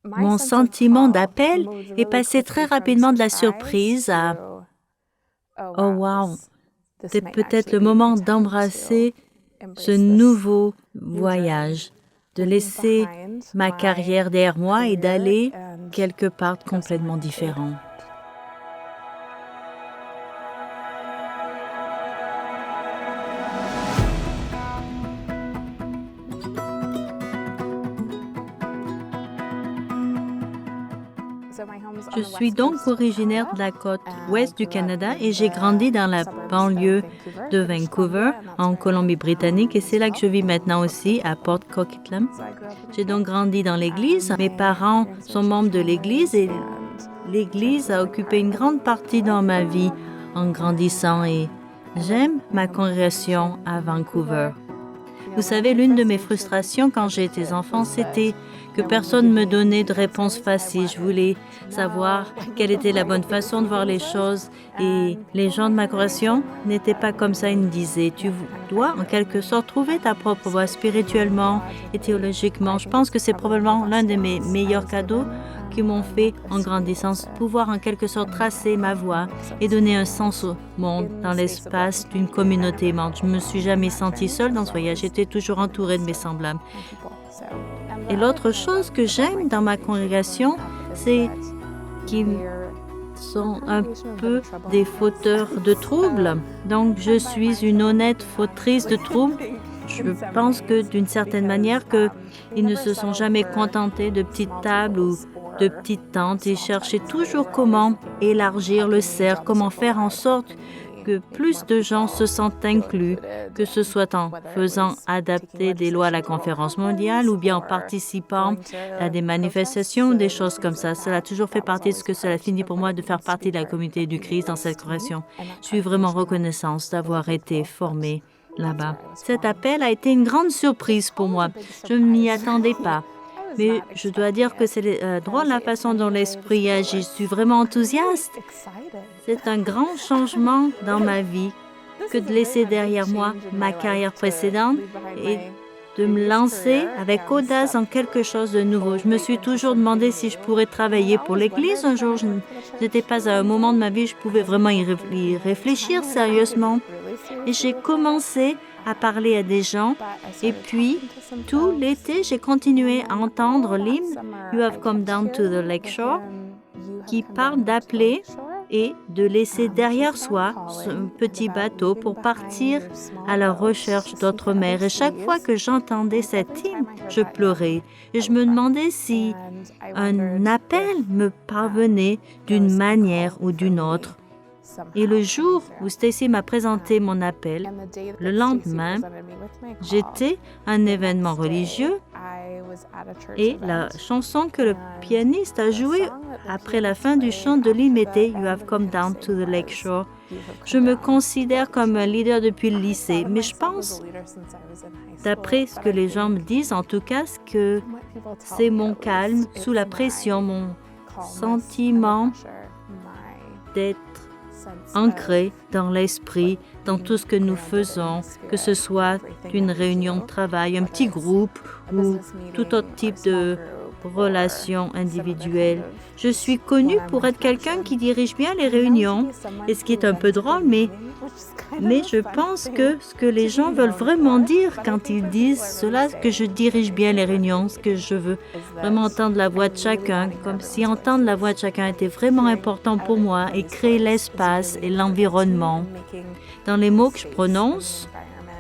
mon sentiment d'appel est passé très rapidement de la surprise à « Oh wow, c'est peut-être le moment d'embrasser ce nouveau voyage, de laisser ma carrière derrière moi et d'aller quelque part complètement différent. » Je suis donc originaire de la côte ouest du Canada et j'ai grandi dans la banlieue de Vancouver, en Colombie-Britannique, et c'est là que je vis maintenant aussi, à Port Coquitlam. J'ai donc grandi dans l'Église. Mes parents sont membres de l'Église et l'Église a occupé une grande partie dans ma vie en grandissant et j'aime ma congrégation à Vancouver. Vous savez, l'une de mes frustrations quand j'étais enfant, c'était que personne ne me donnait de réponse facile. Je voulais savoir quelle était la bonne façon de voir les choses et les gens de ma congrégation n'étaient pas comme ça. Ils me disaient, tu dois en quelque sorte trouver ta propre voie spirituellement et théologiquement. Je pense que c'est probablement l'un de mes meilleurs cadeaux qui m'ont fait en grandissant, pouvoir en quelque sorte tracer ma voie et donner un sens au monde dans l'espace d'une communauté aimante. Je ne me suis jamais sentie seule dans ce voyage, j'étais toujours entourée de mes semblables. Et l'autre chose que j'aime dans ma congrégation, c'est qu'ils sont un peu des fauteurs de troubles. Donc, je suis une honnête fautrice de troubles. Je pense que d'une certaine manière, qu'ils ne se sont jamais contentés de petites tables ou de petites tentes. Ils cherchaient toujours comment élargir le cercle, comment faire en sorte que plus de gens se sentent inclus, que ce soit en faisant adapter des lois à la conférence mondiale ou bien en participant à des manifestations ou des choses comme ça. Cela a toujours fait partie de ce que cela finit pour moi de faire partie de la communauté du Christ dans cette congrégation. Je suis vraiment reconnaissante d'avoir été formée là-bas. Cet appel a été une grande surprise pour moi. Je ne m'y attendais pas. Mais je dois dire que c'est drôle la façon dont l'Esprit agit. Je suis vraiment enthousiaste. C'est un grand changement dans ma vie que de laisser derrière moi ma carrière précédente et de me lancer avec audace dans quelque chose de nouveau. Je me suis toujours demandé si je pourrais travailler pour l'Église un jour. Je n'étais pas à un moment de ma vie où je pouvais vraiment y réfléchir sérieusement. Et j'ai commencé à parler à des gens. Et puis, tout l'été, j'ai continué à entendre l'hymne « You have come down to the lakeshore » qui parle d'appeler et de laisser derrière soi ce petit bateau pour partir à la recherche d'autres mers. Et chaque fois que j'entendais cet hymne, je pleurais. Et je me demandais si un appel me parvenait d'une manière ou d'une autre. Et le jour où Stacy m'a présenté mon appel, le lendemain, j'étais à un événement religieux et la chanson que le pianiste a jouée après la fin du chant de l'hymne était « You have come down to the lakeshore ». Je me considère comme un leader depuis le lycée, mais je pense, d'après ce que les gens me disent, en tout cas, que c'est mon calme sous la pression, mon sentiment d'être ancré dans l'esprit, dans tout ce que nous faisons, que ce soit une réunion de travail, un petit groupe ou tout autre type de relation individuelle. Je suis connue pour être quelqu'un qui dirige bien les réunions, et ce qui est un peu drôle, mais je pense que ce que les gens veulent vraiment dire quand ils disent cela, que je dirige bien les réunions, ce que je veux vraiment entendre la voix de chacun, comme si entendre la voix de chacun était vraiment important pour moi et créer l'espace et l'environnement. Dans les mots que je prononce,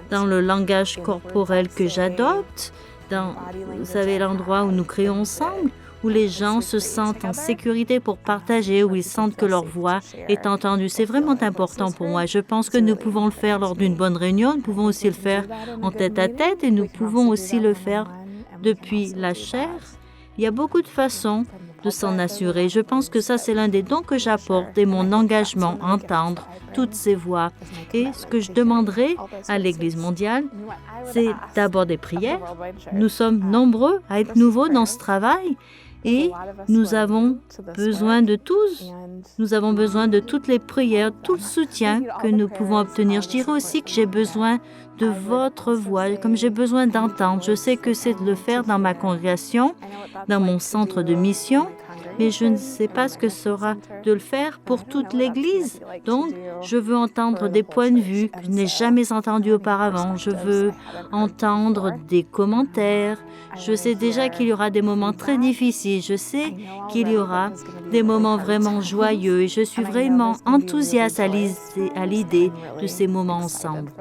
dans le langage corporel que j'adopte, dans, vous savez, l'endroit où nous créons ensemble, où les gens se sentent en sécurité pour partager, où ils sentent que leur voix est entendue. C'est vraiment important pour moi. Je pense que nous pouvons le faire lors d'une bonne réunion, nous pouvons aussi le faire en tête-à-tête et nous pouvons aussi le faire depuis la chair. Il y a beaucoup de façons de s'en assurer. Je pense que ça, c'est l'un des dons que j'apporte et mon engagement à entendre toutes ces voix. Et ce que je demanderai à l'Église mondiale, c'est d'abord des prières. Nous sommes nombreux à être nouveaux dans ce travail Et nous avons besoin de tous. Nous avons besoin de toutes les prières, tout le soutien que nous pouvons obtenir. Je dirais aussi que j'ai besoin de votre voix, comme j'ai besoin d'entendre. Je sais que c'est de le faire dans ma congrégation, dans mon centre de mission, mais je ne sais pas ce que sera de le faire pour toute l'Église. Donc, je veux entendre des points de vue que je n'ai jamais entendus auparavant. Je veux entendre des commentaires. Je sais déjà qu'il y aura des moments très difficiles. Je sais qu'il y aura des moments vraiment joyeux et je suis vraiment enthousiaste à l'idée de ces moments ensemble.